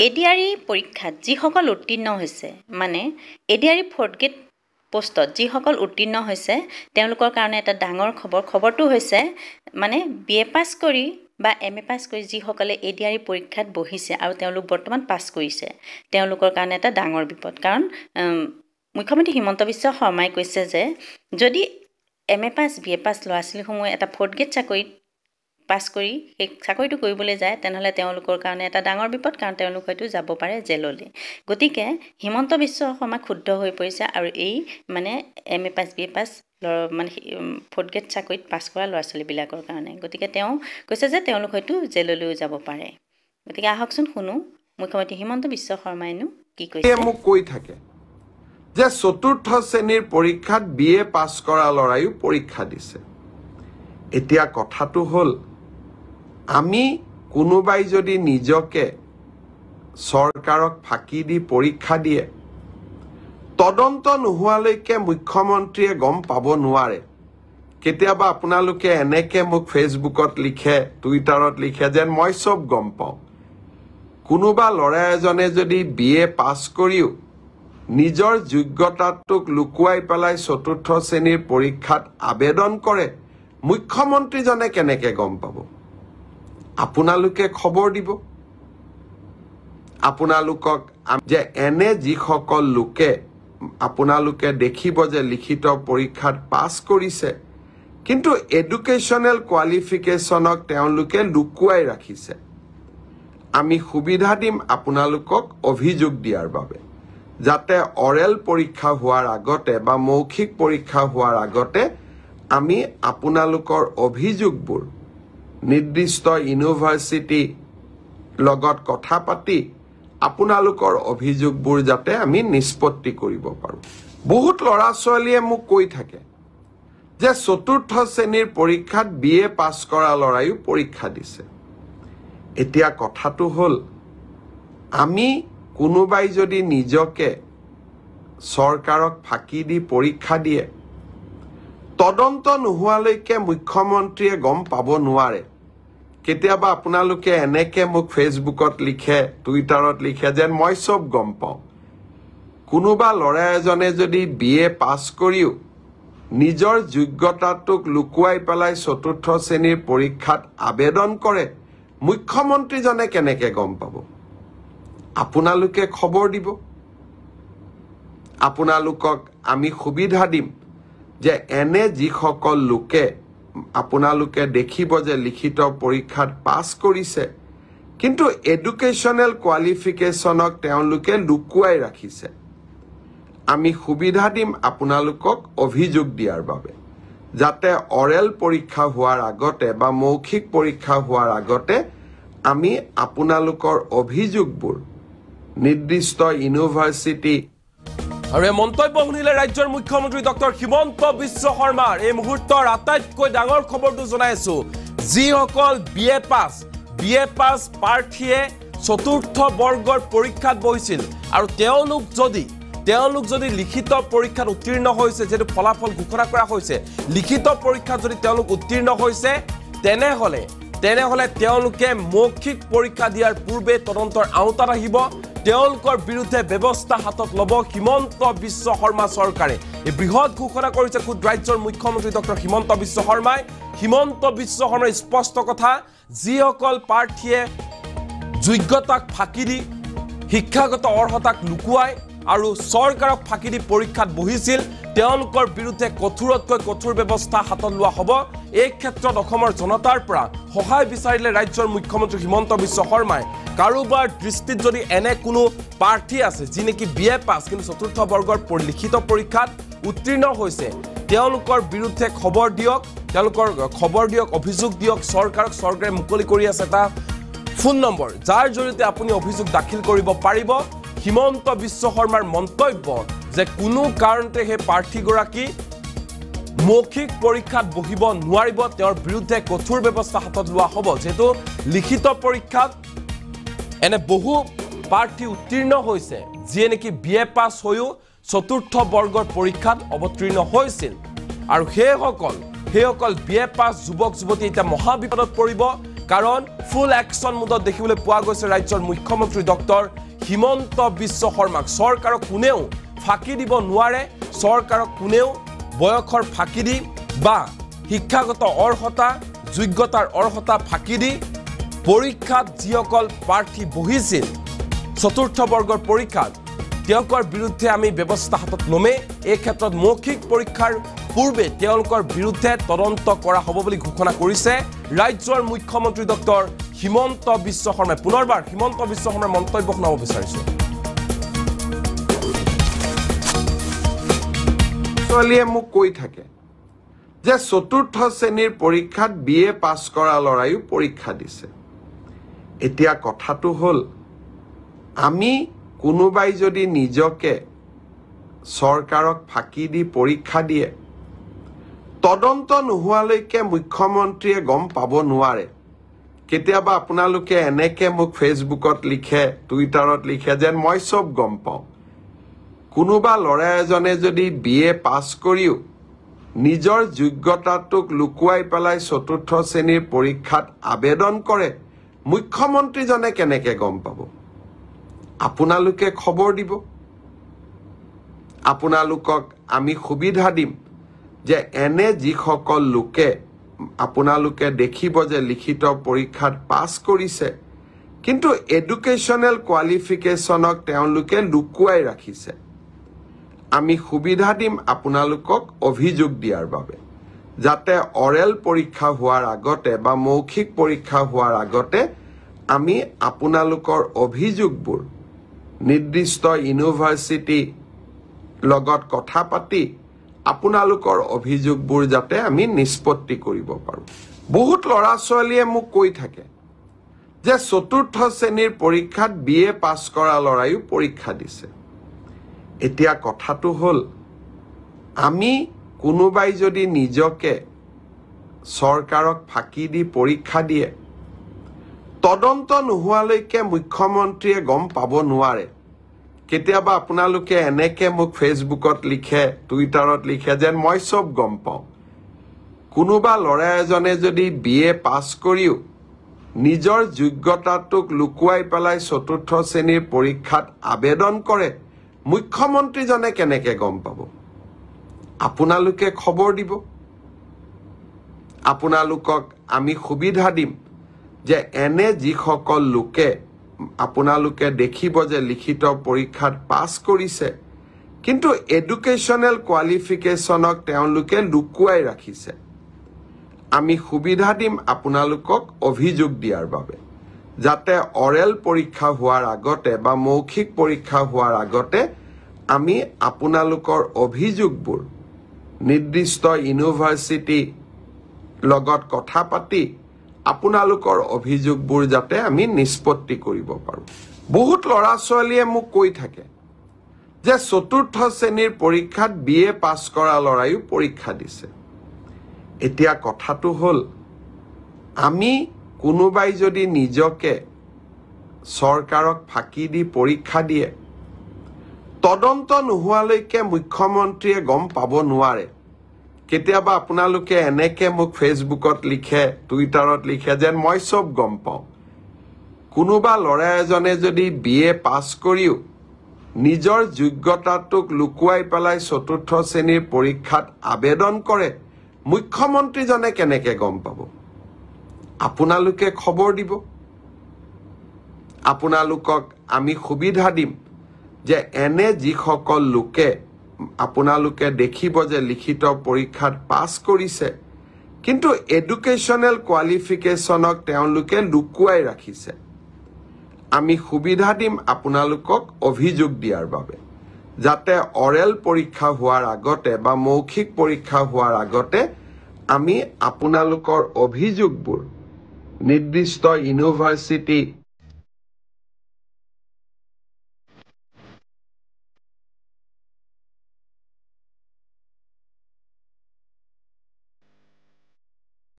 ADRE পৰীক্ষাত যিসকল উত্তীৰ্ণ হৈছে মানে এডিআৰই 4th গ্ৰেড পোষ্টত যিসকল উত্তীৰ্ণ হৈছে তেওঁলোকৰ কাৰণে এটা ডাঙৰ খবৰটো হৈছে মানে বিএ পাছ কৰি বা এমএ পাছ কৰি যিসকলে এডিআৰই পৰীক্ষাত বহিছে আৰু তেওঁলোক বৰ্তমান পাছ কৰিছে তেওঁলোকৰ কাৰণে এটা ডাঙৰ বিপদ কাৰণ মুখ্যমন্ত্ৰী হিমন্ত বিশ্ব শৰ্মাই কৈছে যে যদি এমএ পাছ বিএ পাছ ল'ৰা-ছোৱালীসমূহ এটা 4th গ্ৰেড চাকৰিত পাছ কৰি এই চাকৰিটো কৰিবলৈ যায় তেনেহলে তেওঁলোকৰ কাৰণে এটা ডাঙৰ বিপদ কাৰণ তেওঁলোক হয়তো যাব পাৰে জেললৈ গতিকে হিমন্ত বিশ্ব শৰ্মা ক্ষুব্ধ হৈ পৰিছে আৰু এই মানে এমএ পাছ বিএ পাছ মানে 4th গ্ৰেড চাকৰিত পাছ কৰা ল'ৰা-ছোৱালীবিলাকৰ কাৰণে গতিকে তেওঁ কৈছে যে তেওঁলোক হয়তো জেললৈ যাব পাৰে গতিকে আহকচোন শুনো মুখ্যমন্ত্ৰী হিমন্ত বিশ্ব শৰ্মাইনো কি কৈছে মোক কৈ থাকে যে চতুৰ্থ শ্ৰেণীৰ পৰীক্ষাত বিএ পাছ কৰা ল'ৰাইও পৰীক্ষা দিছে এতিয়া কথাটো হ'ল আমি কোনোবাই যদি নিজকে চৰকাৰক ফাঁকি দি পৰীক্ষা দিয়ে তদন্ত নোহোৱালৈকে মুখ্যমন্ত্ৰীয়ে গম পাব নোৱাৰে কেতিয়াবা আপোনালোকে এনেকে মোক ফেচবুকত লিখে টুইটাৰত লিখে যেন মই সব গম পাওঁ কোনোবা ল'ৰা এজনে যদি বিএ পাছ কৰিও নিজৰ যোগ্যতাটোক লুকুৱাই পেলাই চতুৰ্থ শ্ৰেণীৰ পৰীক্ষাত আবেদন কৰে মুখ্যমন্ত্ৰীজনে কেনেকে গম পাব আপোনালোকে খবৰ দিব আপোনালোকক যে এনে যিসকল লোকে আপোনালোকে দেখিব যে লিখিত পৰীক্ষাত পাছ কৰিছে কিন্তু এডুকেশ্যনেল কোৱালিফিকেশ্যনক তেওঁলোকে লুকুৱাই ৰাখিছে আমি সুবিধা দিম আপোনালোকক অভিযোগ দিয়াৰ বাবে যাতে অৰেল পৰীক্ষা হোৱাৰ আগতে বা মৌখিক পৰীক্ষা হোৱাৰ আগতে আমি আপোনালোকৰ অভিযোগবোৰ নিৰ্দিষ্ট ইউনিভাৰ্চিটি লগত কথা পাতি আপোনালোকৰ অভিযোগবোৰ যাতে আমি নিষ্পত্তি কৰিব পাৰোঁ বহুত ল'ৰা-ছোৱালীয়ে মোক কৈ থাকে যে চতুৰ্থ শ্ৰেণীৰ পৰীক্ষাত বিএ পাছ কৰা ল'ৰাইও পৰীক্ষা দিছে এতিয়া কথাটো হ'ল আমি কোনোবাই যদি নিজকে চৰকাৰক ফাঁকি দি পৰীক্ষা দিয়ে তদন্ত নোহোৱালৈকে মুখ্যমন্ত্ৰীয়ে গম পাব নোৱাৰে কেতিয়াবা আপোনালোকে এনেকে মোক ফেচবুকত লিখে টুইটাৰত লিখে যেন মই সব গম পাওঁ কোনোবা ল'ৰা এজনে যদি বিএ পাছ কৰিও নিজৰ যোগ্যতাটোক লুকুৱাই পেলাই চতুৰ্থ শ্ৰেণীৰ পৰীক্ষাত আবেদন কৰে মুখ্যমন্ত্ৰীজনে কেনেকে গম পাব আপোনালোকে খবৰ দিব আপোনালোকক আমি সুবিধা দিম যে এনে যিসকল লোকে আপোনালোকে দেখিব যে লিখিত পৰীক্ষাত পাছ কৰিছে কিন্তু এডুকেশ্যনেল কোৱালিফিকেশ্যনক তেওঁলোকে লুকুৱাই ৰাখিছে আমি সুবিধা দিম আপোনালোকক অভিযোগ দিয়াৰ বাবে যাতে অৰেল পৰীক্ষা হোৱাৰ আগতে বা মৌখিক পৰীক্ষা হোৱাৰ আগতে আমি আপোনালোকৰ অভিযোগবোৰ নিৰ্দিষ্ট ইউনিভাৰ্চিটি আৰু এই মন্তব্য শুনিলে ৰাজ্যৰ মুখ্যমন্ত্ৰী ডক্টৰ হিমন্ত বিশ্ব শৰ্মাৰ এই মুহূৰ্তৰ আটাইতকৈ ডাঙৰ খবৰটো জনাইছো যিসকল বিএ পাছ প্ৰাৰ্থীয়ে চতুৰ্থ বৰ্গৰ পৰীক্ষাত বহিছিল আৰু তেওঁলোক যদি লিখিত পৰীক্ষাত উত্তীৰ্ণ হৈছে যেটো ফলাফল ঘোষণা কৰা হৈছে লিখিত পৰীক্ষাত যদি তেওঁলোক উত্তীৰ্ণ হৈছে তেনেহলে তেওঁলোকে মৌখিক পৰীক্ষা দিয়াৰ পূৰ্বে তদন্তৰ আওতাত আহিব তেওঁলোকৰ বিৰুদ্ধে ব্যৱস্থা হাতত ল'ব হিমন্ত বিশ্ব শৰ্মা চৰকাৰে এই বৃহৎ ঘোষণা কৰিছে খুদ ৰাজ্যৰ মুখ্যমন্ত্ৰী ডক্টৰ হিমন্ত বিশ্ব শৰ্মাই স্পষ্ট কথা যিসকল প্ৰাৰ্থীয়ে যোগ্যতাক ফাঁকি দি শিক্ষাগত অৰ্হতাক লুকুৱাই আৰু চৰকাৰক ফাঁকি দি পৰীক্ষাত বহিছিল তেওঁলোকৰ বিৰুদ্ধে কঠোৰতকৈ কঠোৰ ব্যৱস্থা হাতত লোৱা হ'ব এই ক্ষেত্ৰত অসমৰ জনতাৰ পৰা সহায় বিচাৰিলে ৰাজ্যৰ মুখ্যমন্ত্ৰী হিমন্ত বিশ্ব শৰ্মাই কাৰোবাৰ দৃষ্টিত যদি এনে কোনো প্ৰাৰ্থী আছে যি নেকি বিএ পাছ কিন্তু চতুৰ্থ বৰ্গৰ লিখিত পৰীক্ষাত উত্তীৰ্ণ হৈছে তেওঁলোকৰ বিৰুদ্ধে খবৰ দিয়ক অভিযোগ দিয়ক চৰকাৰে মুকলি কৰি আছে এটা ফোন নম্বৰ যাৰ জৰিয়তে আপুনি অভিযোগ দাখিল কৰিব পাৰিব হিমন্ত বিশ্ব শৰ্মাৰ মন্তব্য যে কোনো কাৰণতে হে প্ৰাৰ্থীগৰাকী মৌখিক পৰীক্ষাত বহিব নোৱাৰিব তেওঁৰ বিৰুদ্ধে কঠোৰ ব্যৱস্থা হাতত লোৱা হ'ব যেটো লিখিত পৰীক্ষাত এনে বহু প্ৰাৰ্থী উত্তীৰ্ণ হৈছে যিয়ে নেকি বিএ পাছ হৈও চতুৰ্থ বৰ্গৰ পৰীক্ষাত অৱতীৰ্ণ হৈছিল আৰু সেইসকল বিএ পাছ যুৱক যুৱতী এটা মহাবিপদত পৰিব কাৰণ ফুল একশ্যন মুডত দেখিবলৈ পোৱা গৈছে ৰাজ্যৰ মুখ্যমন্ত্ৰী ডক্টৰ হিমন্ত বিশ্ব শৰ্মাক চৰকাৰক কোনেও ফাঁকি দিব নোৱাৰে চৰকাৰক কোনেও বয়সৰ ফাঁকি দি বা শিক্ষাগত অৰ্হতা যোগ্যতাৰ অৰ্হতা ফাঁকি দি পৰীক্ষাত যিসকল প্ৰাৰ্থী বহিছিল চতুৰ্থ বৰ্গৰ পৰীক্ষাত তেওঁলোকৰ বিৰুদ্ধে আমি ব্যৱস্থা হাতত ল'মে এই ক্ষেত্ৰত মৌখিক পৰীক্ষাৰ পূৰ্বে তেওঁলোকৰ বিৰুদ্ধে তদন্ত কৰা হ'ব বুলি ঘোষণা কৰিছে ৰাজ্যৰ মুখ্যমন্ত্ৰী ডক্টৰ হিমন্ত বিশ্ব শৰ্মাই পুনৰবাৰ হিমন্ত বিশ্ব শৰ্মাৰ মন্তব্য শুনাব বিচাৰিছো ছোৱালীয়ে মোক কৈ থাকে যে চতুৰ্থ শ্ৰেণীৰ পৰীক্ষাত বিএ পাছ কৰা লৰায়ো পৰীক্ষা দিছে এতিয়া কথাটো হ'ল আমি কোনোবাই যদি নিজকে চৰকাৰক ফাঁকি দি পৰীক্ষা দিয়ে তদন্ত নোহোৱালৈকে মুখ্যমন্ত্ৰীয়ে গম পাব নোৱাৰে কেতিয়াবা আপোনালোকে এনেকে মোক ফেচবুকত লিখে টুইটাৰত লিখে যেন মই সব গম পাওঁ কোনোবা ল'ৰা এজনে যদি বিএ পাছ কৰিও নিজৰ যোগ্যতাটোক লুকুৱাই পেলাই চতুৰ্থ শ্ৰেণীৰ পৰীক্ষাত আবেদন কৰে মুখ্যমন্ত্ৰীজনে কেনেকে গম পাব আপোনালোকে খবৰ দিব আপোনালোকক আমি সুবিধা দিম যে এনে যিসকল লোকে আপোনালোকে দেখিব যে লিখিত পৰীক্ষাত পাছ কৰিছে কিন্তু এডুকেশ্যনেল কোৱালিফিকেশ্যনক তেওঁলোকে লুকুৱাই ৰাখিছে আমি সুবিধা দিম আপোনালোকক অভিযোগ দিয়াৰ বাবে যাতে অৰেল পৰীক্ষা হোৱাৰ আগতে বা মৌখিক পৰীক্ষা হোৱাৰ আগতে আমি আপোনালোকৰ অভিযোগবোৰ নিৰ্দিষ্ট ইউনিভাৰ্চিটি লগত কথা পাতি আপোনালোকৰ অভিযোগবোৰ যাতে আমি নিষ্পত্তি কৰিব পাৰো বহুত ল'ৰা ছোৱালীয়ে মোক কৈ থাকে যে চতুৰ্থ শ্ৰেণীৰ পৰীক্ষাত বিএ পাছ কৰা লৰায়ো পৰীক্ষা দিছে এতিয়া কথাটো হ'ল আমি কোনোবাই যদি নিজকে চৰকাৰক ফাঁকি দি পৰীক্ষা দিয়ে তদন্ত নোহোৱালৈকে মুখ্যমন্ত্ৰীয়ে গম পাব নোৱাৰে কেতিয়াবা আপোনালোকে এনেকে মোক ফেচবুকত লিখে টুইটাৰত লিখে যেন মই সব গম পাওঁ কোনোবা ল'ৰা এজনে যদি বিএ পাছ কৰিও নিজৰ যোগ্যতাটোক লুকুৱাই পেলাই চতুৰ্থ শ্ৰেণীৰ পৰীক্ষাত আবেদন কৰে মুখ্যমন্ত্ৰীজনে কেনেকে গম পাব আপোনালোকে খবৰ দিব আপোনালোকক আমি সুবিধা দিম যে এনে যিসকল লোকে আপোনালোকে দেখিব যে লিখিত পৰীক্ষাত পাছ কৰিছে কিন্তু এডুকেশ্যনেল কোৱালিফিকেশ্যনক তেওঁলোকে লুকুৱাই ৰাখিছে আমি সুবিধা দিম আপোনালোকক অভিযোগ দিয়াৰ বাবে যাতে অৰেল পৰীক্ষা হোৱাৰ আগতে বা মৌখিক পৰীক্ষা হোৱাৰ আগতে আমি আপোনালোকৰ অভিযোগবোৰ নিৰ্দিষ্ট ইউনিভাৰ্চিটি লগত কথা পাতি আপোনালোকৰ অভিযোগবোৰ যাতে আমি নিষ্পত্তি কৰিব পাৰো বহুত ল'ৰা ছোৱালীয়ে মোক কৈ থাকে যে চতুৰ্থ শ্ৰেণীৰ পৰীক্ষাত বিএ পাছ কৰা লৰায়ো পৰীক্ষা দিছে এতিয়া কথাটো হ'ল আমি কোনোবাই যদি নিজকে চৰকাৰক ফাঁকি দি পৰীক্ষা দিয়ে তদন্ত নোহোৱালৈকে মুখ্যমন্ত্ৰীয়ে গম পাব নোৱাৰে কেতিয়াবা আপোনালোকে এনেকে মোক ফেচবুকত লিখে টুইটাৰত লিখে যেন মই সব গম পাওঁ কোনোবা ল'ৰা এজনে যদি বিএ পাছ কৰিও নিজৰ যোগ্যতাটোক লুকুৱাই পেলাই চতুৰ্থ শ্ৰেণীৰ পৰীক্ষাত আবেদন কৰে মুখ্যমন্ত্ৰীজনে কেনেকে গম পাব আপোনালোকে খবৰ দিব আপোনালোকক আমি সুবিধা দিম যে এনে যিসকল লোকে আপোনালোকে দেখিব যে লিখিত পৰীক্ষাত পাছ কৰিছে কিন্তু এডুকেশ্যনেল কোৱালিফিকেশ্যনক তেওঁলোকে লুকুৱাই ৰাখিছে আমি সুবিধা দিম আপোনালোকক অভিযোগ দিয়াৰ বাবে যাতে অৰেল পৰীক্ষা হোৱাৰ আগতে বা মৌখিক পৰীক্ষা হোৱাৰ আগতে আমি আপোনালোকৰ অভিযোগবোৰ নিৰ্দিষ্ট ইউনিভাৰ্চিটি